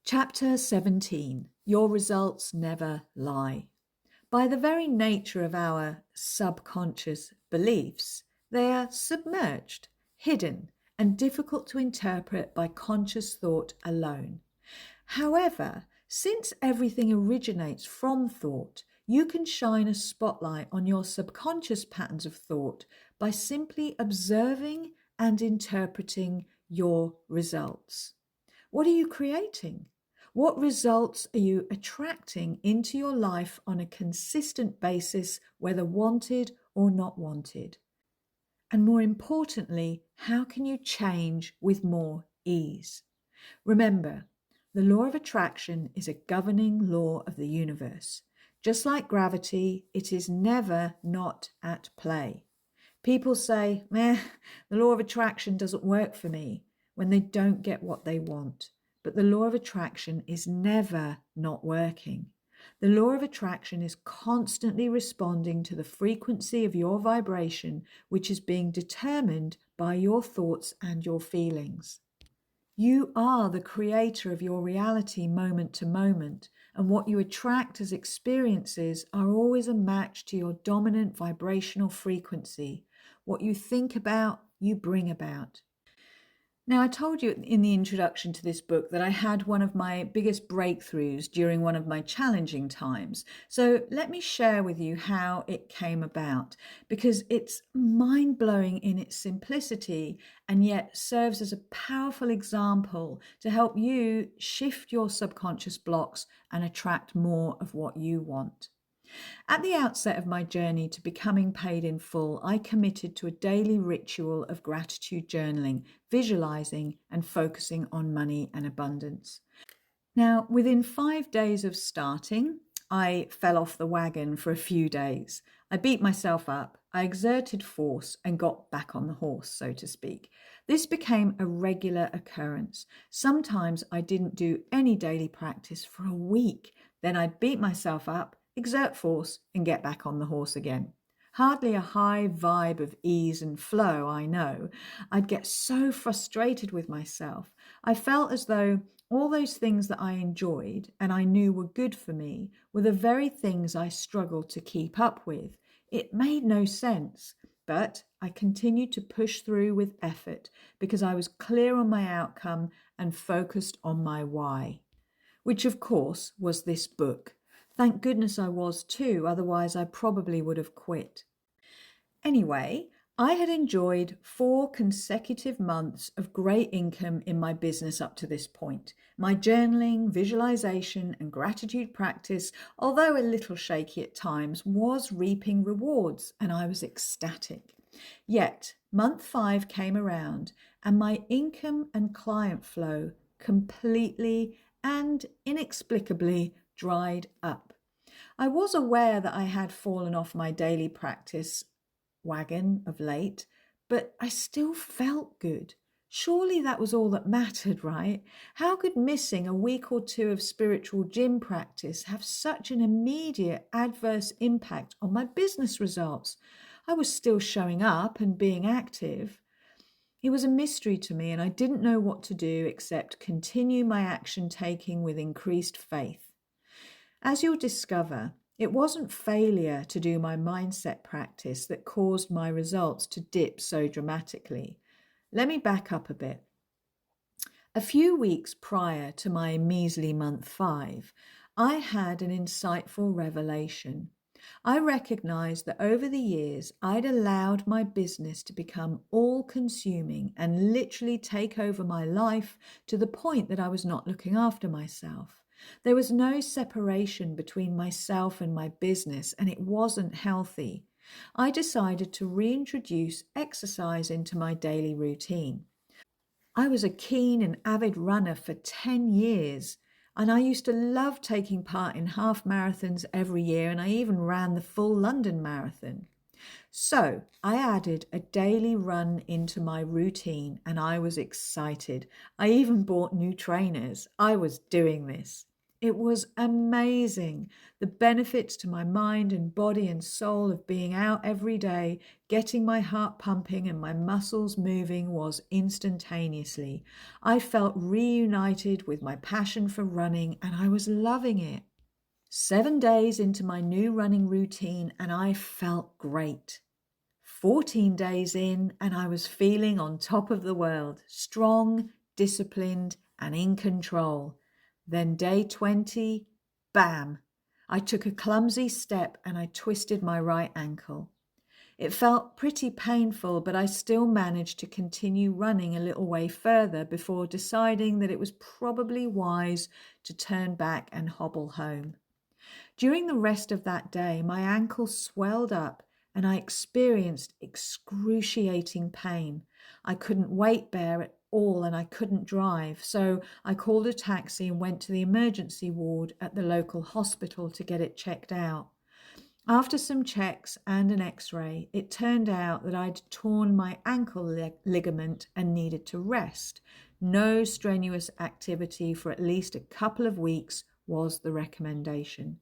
Chapter 17. Your results never lie. By the very nature of our subconscious beliefs, they are submerged, hidden, and difficult to interpret by conscious thought alone. However, since everything originates from thought, you can shine a spotlight on your subconscious patterns of thought by simply observing and interpreting your results. What are you creating? What results are you attracting into your life on a consistent basis, whether wanted or not wanted? And more importantly, how can you change with more ease? Remember, the law of attraction is a governing law of the universe. Just like gravity, it is never not at play. People say, the law of attraction doesn't work for me when they don't get what they want. But the law of attraction is never not working. The law of attraction is constantly responding to the frequency of your vibration, which is being determined by your thoughts and your feelings. You are the creator of your reality moment to moment, and what you attract as experiences are always a match to your dominant vibrational frequency. What you think about, you bring about. Now, I told you in the introduction to this book that I had one of my biggest breakthroughs during one of my challenging times. So let me share with you how it came about, because it's mind-blowing in its simplicity and yet serves as a powerful example to help you shift your subconscious blocks and attract more of what you want. At the outset of my journey to becoming paid in full, I committed to a daily ritual of gratitude journaling, visualizing, and focusing on money and abundance. Now, within 5 days of starting, I fell off the wagon for a few days. I beat myself up, I exerted force, and got back on the horse, so to speak. This became a regular occurrence. Sometimes I didn't do any daily practice for a week. Then I'd beat myself up, exert force, and get back on the horse again. Hardly a high vibe of ease and flow, I know. I'd get so frustrated with myself. I felt as though all those things that I enjoyed and I knew were good for me were the very things I struggled to keep up with. It made no sense, but I continued to push through with effort because I was clear on my outcome and focused on my why, which of course was this book. Thank goodness I was too, otherwise I probably would have quit. Anyway, I had enjoyed 4 consecutive months of great income in my business up to this point. My journaling, visualization, and gratitude practice, although a little shaky at times, was reaping rewards, and I was ecstatic. Yet, month 5 came around, and my income and client flow completely and inexplicably dried up. I was aware that I had fallen off my daily practice wagon of late, but I still felt good. Surely that was all that mattered, right? How could missing a week or 2 of spiritual gym practice have such an immediate adverse impact on my business results? I was still showing up and being active. It was a mystery to me, and I didn't know what to do except continue my action taking with increased faith. As you'll discover, it wasn't failure to do my mindset practice that caused my results to dip so dramatically. Let me back up a bit. A few weeks prior to my measly month 5, I had an insightful revelation. I recognized that over the years, I'd allowed my business to become all-consuming and literally take over my life to the point that I was not looking after myself. There was no separation between myself and my business, and it wasn't healthy. I decided to reintroduce exercise into my daily routine. I was a keen and avid runner for 10 years, and I used to love taking part in half marathons every year, and I even ran the full London Marathon. So I added a daily run into my routine, and I was excited. I even bought new trainers. I was doing this. It was amazing. The benefits to my mind and body and soul of being out every day, getting my heart pumping and my muscles moving was instantaneously. I felt reunited with my passion for running and I was loving it. 7 days into my new running routine and I felt great. 14 days in and I was feeling on top of the world, strong, disciplined, and in control. Then day 20, bam! I took a clumsy step and I twisted my right ankle. It felt pretty painful, but I still managed to continue running a little way further before deciding that it was probably wise to turn back and hobble home. During the rest of that day, my ankle swelled up and I experienced excruciating pain. I couldn't weight bear at all and I couldn't drive, so I called a taxi and went to the emergency ward at the local hospital to get it checked out. After some checks and an x-ray, it turned out that I'd torn my ankle ligament and needed to rest. No strenuous activity for at least a couple of weeks was the recommendation.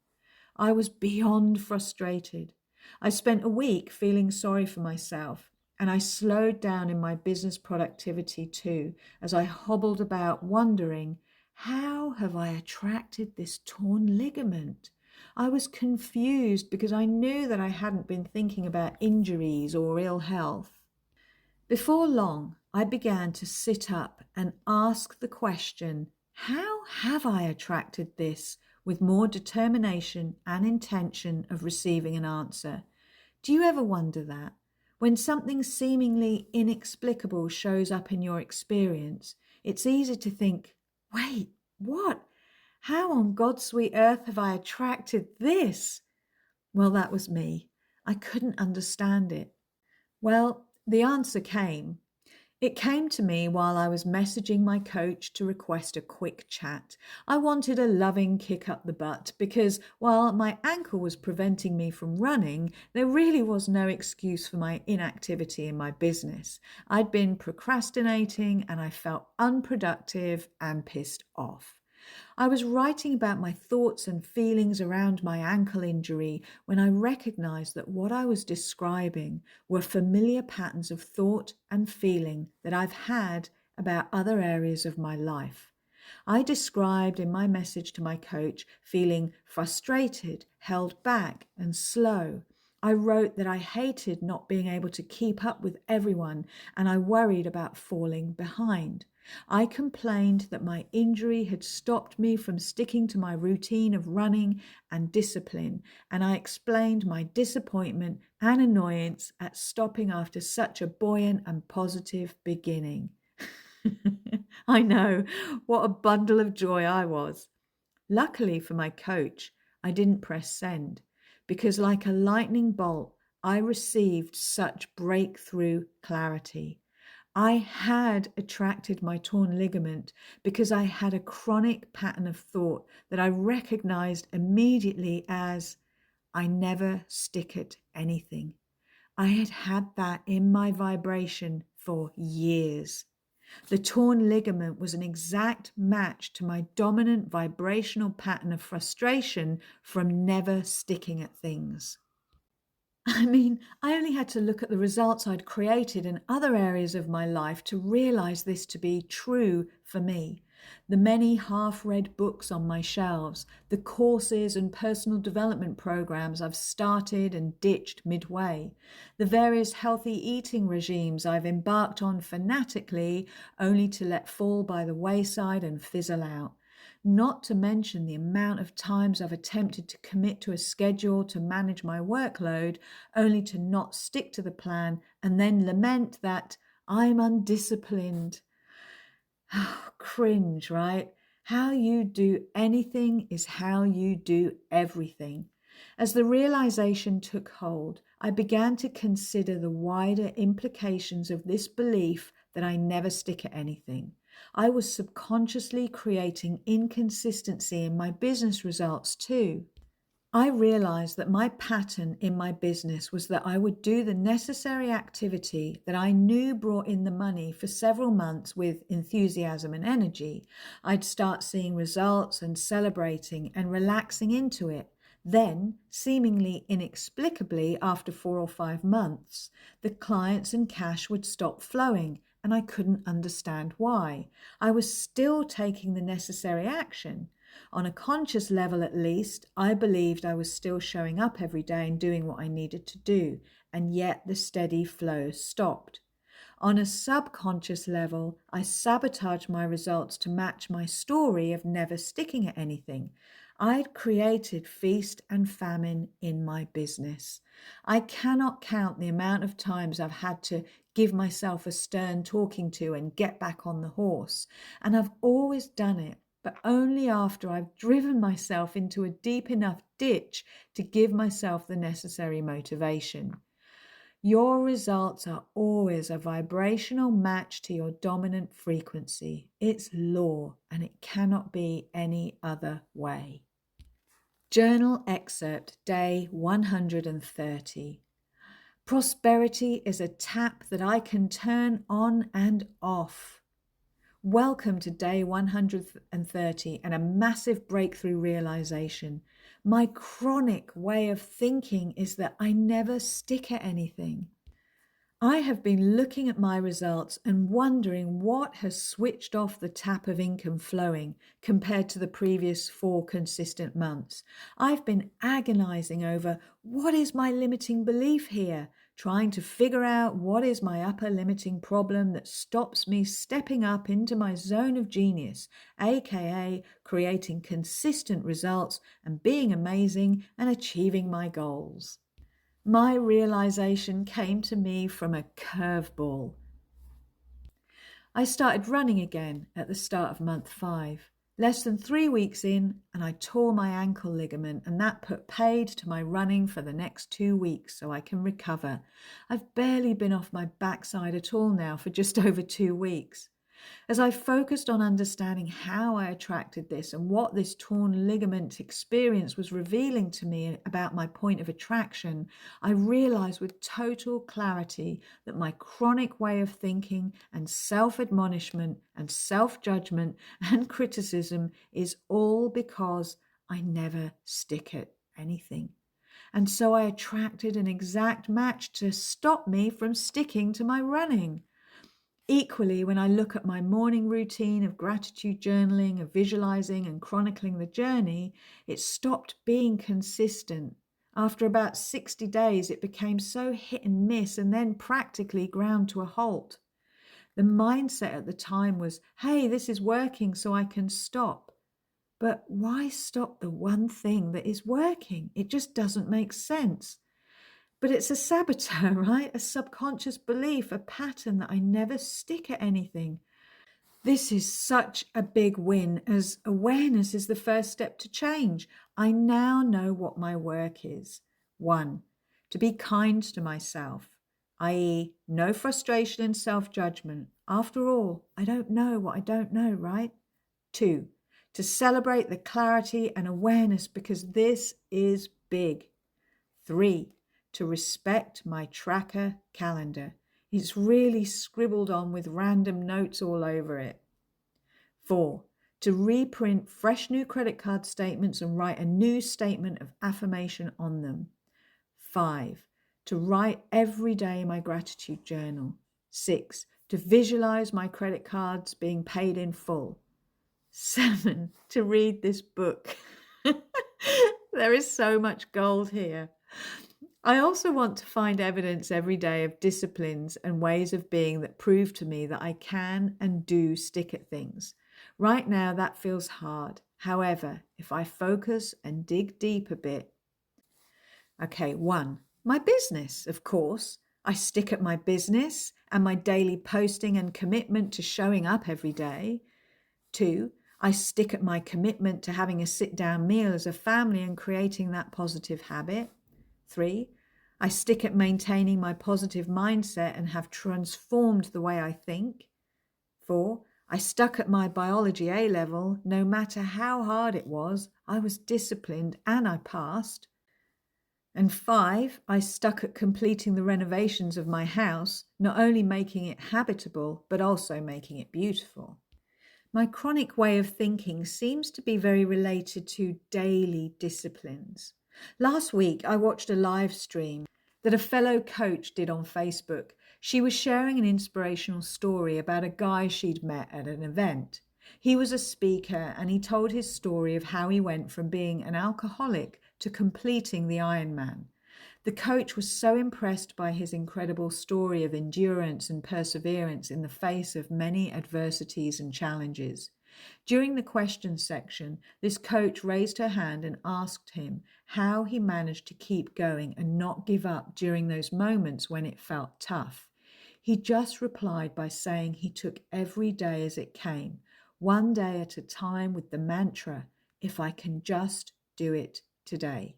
I was beyond frustrated. I spent a week feeling sorry for myself, and I slowed down in my business productivity too, as I hobbled about wondering, how have I attracted this torn ligament? I was confused because I knew that I hadn't been thinking about injuries or ill health. Before long, I began to sit up and ask the question, how have I attracted this, with more determination and intention of receiving an answer? Do you ever wonder that? When something seemingly inexplicable shows up in your experience, it's easy to think, wait, what? How on God's sweet earth have I attracted this? Well, that was me. I couldn't understand it. Well, the answer came. It came to me while I was messaging my coach to request a quick chat. I wanted a loving kick up the butt because while my ankle was preventing me from running, there really was no excuse for my inactivity in my business. I'd been procrastinating and I felt unproductive and pissed off. I was writing about my thoughts and feelings around my ankle injury when I recognized that what I was describing were familiar patterns of thought and feeling that I've had about other areas of my life. I described in my message to my coach feeling frustrated, held back, and slow. I wrote that I hated not being able to keep up with everyone and I worried about falling behind. I complained that my injury had stopped me from sticking to my routine of running and discipline, and I explained my disappointment and annoyance at stopping after such a buoyant and positive beginning. I know, what a bundle of joy I was. Luckily for my coach, I didn't press send because, like a lightning bolt, I received such breakthrough clarity. I had attracted my torn ligament because I had a chronic pattern of thought that I recognized immediately as, I never stick at anything. I had had that in my vibration for years. The torn ligament was an exact match to my dominant vibrational pattern of frustration from never sticking at things. I only had to look at the results I'd created in other areas of my life to realize this to be true for me. The many half-read books on my shelves, the courses and personal development programs I've started and ditched midway, the various healthy eating regimes I've embarked on fanatically only to let fall by the wayside and fizzle out. Not to mention the amount of times I've attempted to commit to a schedule to manage my workload, only to not stick to the plan and then lament that I'm undisciplined. Oh, cringe, right? How you do anything is how you do everything. As the realization took hold, I began to consider the wider implications of this belief that I never stick at anything. I was subconsciously creating inconsistency in my business results too. I realized that my pattern in my business was that I would do the necessary activity that I knew brought in the money for several months with enthusiasm and energy. I'd start seeing results and celebrating and relaxing into it. Then, seemingly inexplicably, after 4 or 5 months, the clients and cash would stop flowing, and I couldn't understand why. I was still taking the necessary action. On a conscious level, at least, I believed I was still showing up every day and doing what I needed to do, and yet the steady flow stopped. On a subconscious level, I sabotaged my results to match my story of never sticking at anything. I'd created feast and famine in my business. I cannot count the amount of times I've had to give myself a stern talking to and get back on the horse, and I've always done it, but only after I've driven myself into a deep enough ditch to give myself the necessary motivation. Your results are always a vibrational match to your dominant frequency. It's law, and it cannot be any other way. Journal excerpt, day 130. Prosperity is a tap that I can turn on and off. Welcome to day 130 and a massive breakthrough realization. My chronic way of thinking is that I never stick at anything. I have been looking at my results and wondering what has switched off the tap of income flowing compared to the previous 4 consistent months. I've been agonizing over what is my limiting belief here, trying to figure out what is my upper limiting problem that stops me stepping up into my zone of genius, aka creating consistent results and being amazing and achieving my goals. My realization came to me from a curveball. I started running again at the start of month 5. Less than 3 weeks in, and I tore my ankle ligament, and that put paid to my running for the next 2 weeks so I can recover. I've barely been off my backside at all now for just over 2 weeks. As I focused on understanding how I attracted this and what this torn ligament experience was revealing to me about my point of attraction, I realized with total clarity that my chronic way of thinking and self-admonishment and self-judgment and criticism is all because I never stick at anything. And so I attracted an exact match to stop me from sticking to my running. Equally, when I look at my morning routine of gratitude journaling, of visualizing and chronicling the journey, it stopped being consistent. After about 60 days, it became so hit and miss and then practically ground to a halt. The mindset at the time was, hey, this is working, so I can stop. But why stop the one thing that is working? It just doesn't make sense. But it's a saboteur, right? A subconscious belief, a pattern that I never stick at anything. This is such a big win, as awareness is the first step to change. I now know what my work is. 1, to be kind to myself, i.e., no frustration and self-judgment. After all, I don't know what I don't know, right? 2, to celebrate the clarity and awareness because this is big. 3, to respect my tracker calendar. It's really scribbled on with random notes all over it. 4, to reprint fresh new credit card statements and write a new statement of affirmation on them. 5, to write every day my gratitude journal. 6, to visualize my credit cards being paid in full. 7, to read this book. There is so much gold here. I also want to find evidence every day of disciplines and ways of being that prove to me that I can and do stick at things. Right now, that feels hard. However, if I focus and dig deep a bit. Okay, 1, my business, of course. I stick at my business and my daily posting and commitment to showing up every day. 2, I stick at my commitment to having a sit-down meal as a family and creating that positive habit. 3, I stick at maintaining my positive mindset and have transformed the way I think. 4, I stuck at my biology A level. No matter how hard it was, I was disciplined and I passed. And 5, I stuck at completing the renovations of my house, not only making it habitable, but also making it beautiful. My chronic way of thinking seems to be very related to daily disciplines. Last week, I watched a live stream that a fellow coach did on Facebook. She was sharing an inspirational story about a guy she'd met at an event. He was a speaker and he told his story of how he went from being an alcoholic to completing the Ironman. The coach was so impressed by his incredible story of endurance and perseverance in the face of many adversities and challenges. During the question section, this coach raised her hand and asked him how he managed to keep going and not give up during those moments when it felt tough. He just replied by saying he took every day as it came, one day at a time, with the mantra, "If I can just do it today."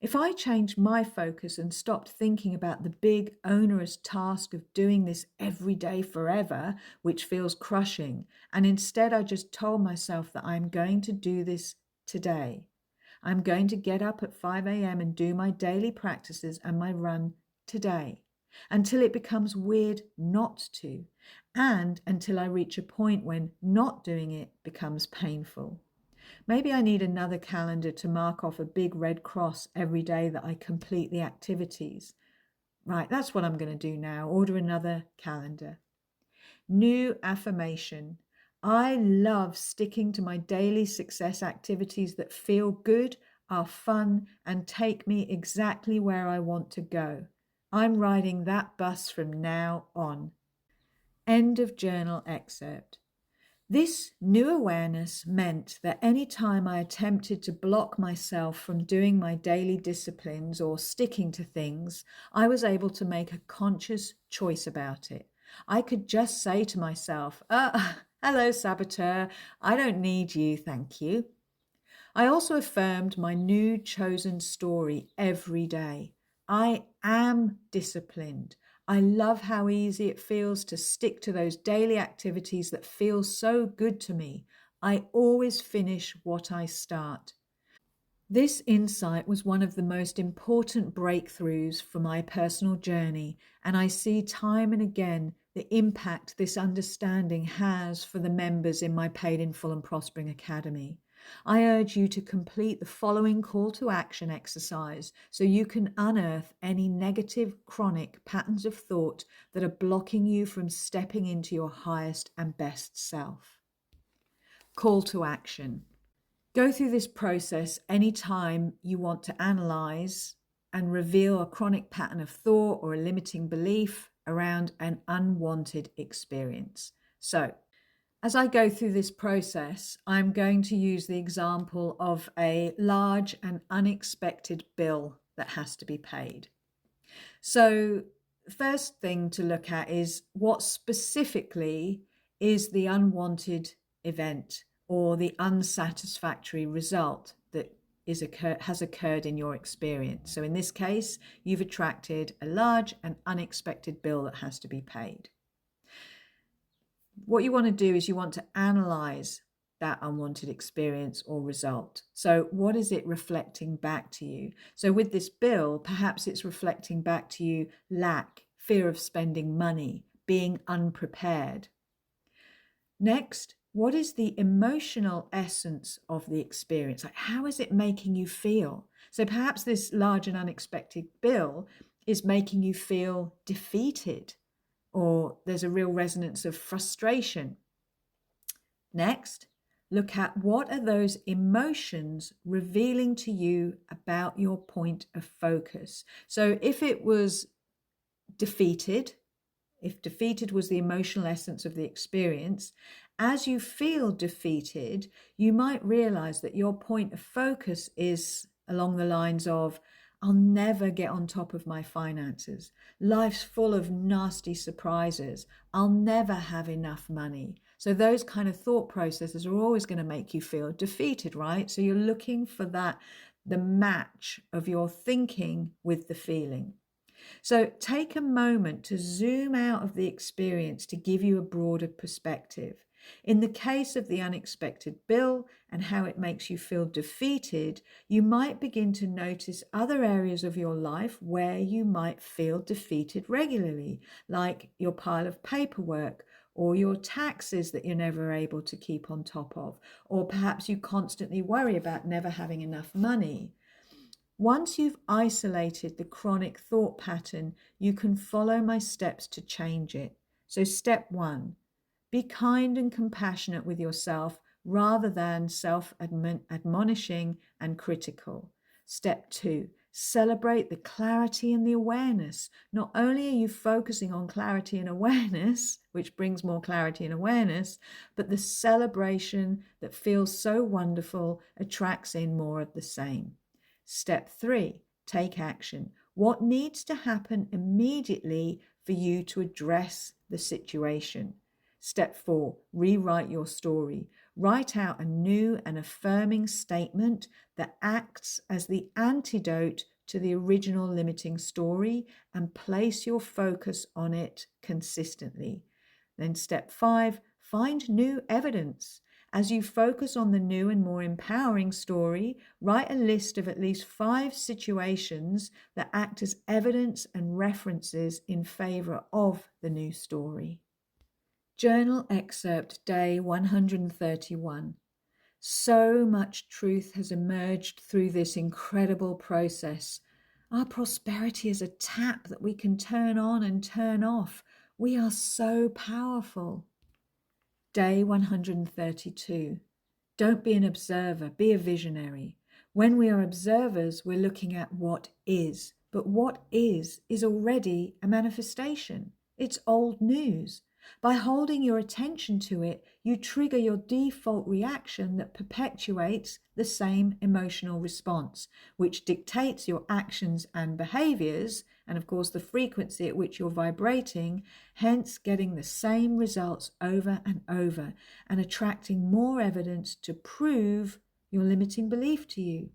If I changed my focus and stopped thinking about the big, onerous task of doing this every day forever, which feels crushing, and instead I just told myself that I'm going to do this today. I'm going to get up at 5 a.m. and do my daily practices and my run today, until it becomes weird not to, and until I reach a point when not doing it becomes painful. Maybe I need another calendar to mark off a big red cross every day that I complete the activities. Right, that's what I'm going to do now. Order another calendar. New affirmation. I love sticking to my daily success activities that feel good, are fun, and take me exactly where I want to go. I'm riding that bus from now on. End of journal excerpt. This new awareness meant that any time I attempted to block myself from doing my daily disciplines or sticking to things, I was able to make a conscious choice about it. I could just say to myself, hello, saboteur, I don't need you, thank you. I also affirmed my new chosen story every day. I am disciplined. I love how easy it feels to stick to those daily activities that feel so good to me. I always finish what I start. This insight was one of the most important breakthroughs for my personal journey, and I see time and again the impact this understanding has for the members in my Paid in Full and Prospering Academy. I urge you to complete the following call to action exercise so you can unearth any negative, chronic patterns of thought that are blocking you from stepping into your highest and best self. Call to action. Go through this process anytime you want to analyze and reveal a chronic pattern of thought or a limiting belief around an unwanted experience. So, as I go through this process, I'm going to use the example of a large and unexpected bill that has to be paid. So, the first thing to look at is what specifically is the unwanted event or the unsatisfactory result that has occurred in your experience. So in this case, you've attracted a large and unexpected bill that has to be paid. What you want to do is you want to analyze that unwanted experience or result. So what is it reflecting back to you? So with this bill, perhaps it's reflecting back to you lack, fear of spending money, being unprepared. Next, what is the emotional essence of the experience? Like, how is it making you feel? So perhaps this large and unexpected bill is making you feel defeated, or there's a real resonance of frustration. Next, look at what are those emotions revealing to you about your point of focus. So if it was defeated, if defeated was the emotional essence of the experience, as you feel defeated, you might realize that your point of focus is along the lines of, I'll never get on top of my finances. Life's full of nasty surprises. I'll never have enough money. So those kind of thought processes are always going to make you feel defeated, right? So you're looking for that, the match of your thinking with the feeling. So take a moment to zoom out of the experience to give you a broader perspective. In the case of the unexpected bill and how it makes you feel defeated, you might begin to notice other areas of your life where you might feel defeated regularly, like your pile of paperwork or your taxes that you're never able to keep on top of, or perhaps you constantly worry about never having enough money. Once you've isolated the chronic thought pattern, you can follow my steps to change it. So, step one, be kind and compassionate with yourself rather than self admonishing and critical. Step two, celebrate the clarity and the awareness. Not only are you focusing on clarity and awareness, which brings more clarity and awareness, but the celebration that feels so wonderful attracts in more of the same. Step three, take action. What needs to happen immediately for you to address the situation? Step four, rewrite your story. Write out a new and affirming statement that acts as the antidote to the original limiting story and place your focus on it consistently. Then step five, find new evidence. As you focus on the new and more empowering story, write a list of at least 5 situations that act as evidence and references in favor of the new story. Journal excerpt day 131. So much truth has emerged through this incredible process. Our prosperity is a tap that we can turn on and turn off. We are so powerful. Day 132. Don't be an observer, be a visionary. When we are observers, we're looking at what is. But what is already a manifestation. It's old news. By holding your attention to it, you trigger your default reaction that perpetuates the same emotional response, which dictates your actions and behaviors, and of course the frequency at which you're vibrating, hence getting the same results over and over and attracting more evidence to prove your limiting belief to you.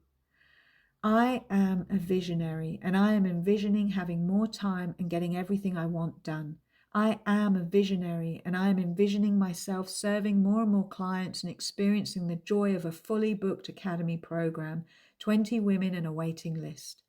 I am a visionary and I am envisioning having more time and getting everything I want done. I am a visionary and I am envisioning myself serving more and more clients and experiencing the joy of a fully booked academy program, 20 women and a waiting list.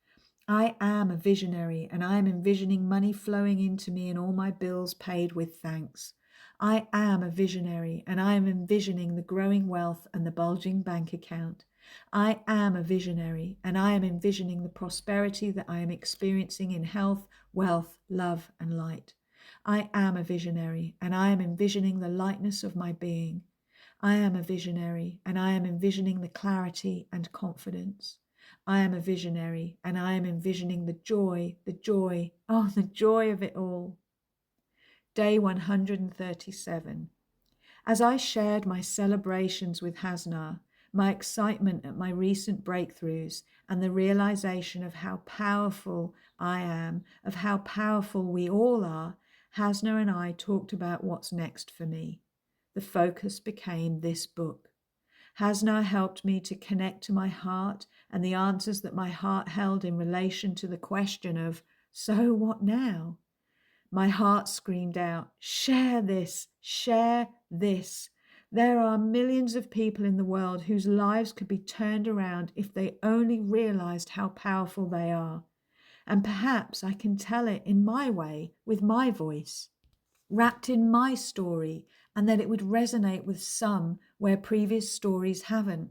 I am a visionary and I am envisioning money flowing into me and all my bills paid with thanks. I am a visionary and I am envisioning the growing wealth and the bulging bank account. I am a visionary and I am envisioning the prosperity that I am experiencing in health, wealth, love, and light. I am a visionary and I am envisioning the lightness of my being. I am a visionary and I am envisioning the clarity and confidence. I am a visionary and I am envisioning the joy, the joy of it all. Day 137. As I shared my celebrations with Hasna, my excitement at my recent breakthroughs and the realization of how powerful I am, of how powerful we all are, Hasna and I talked about what's next for me. The focus became this book. Hasna helped me to connect to my heart and the answers that my heart held in relation to the question of, so what now? My heart screamed out, share this, share this. There are millions of people in the world whose lives could be turned around if they only realized how powerful they are. And perhaps I can tell it in my way, with my voice, wrapped in my story, and that it would resonate with some where previous stories haven't.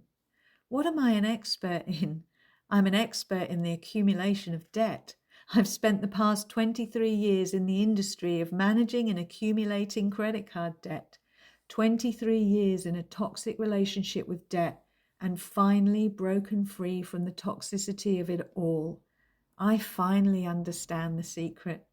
What am I an expert in? I'm an expert in the accumulation of debt. I've spent the past 23 years in the industry of managing and accumulating credit card debt, 23 years in a toxic relationship with debt, and finally broken free from the toxicity of it all. I finally understand the secret.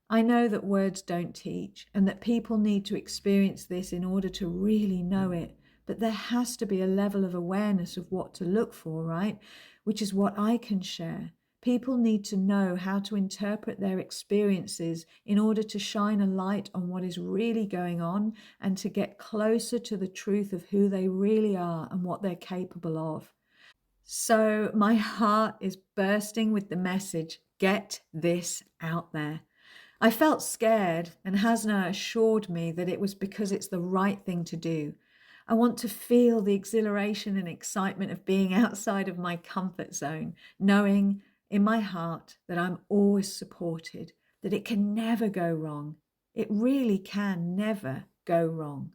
I know that words don't teach and that people need to experience this in order to really know it, but there has to be a level of awareness of what to look for, right? Which is what I can share. People need to know how to interpret their experiences in order to shine a light on what is really going on and to get closer to the truth of who they really are and what they're capable of. So my heart is bursting with the message, get this out there. I felt scared, and Hasna assured me that it was because it's the right thing to do. I want to feel the exhilaration and excitement of being outside of my comfort zone, knowing in my heart that I'm always supported, that it can never go wrong. It really can never go wrong.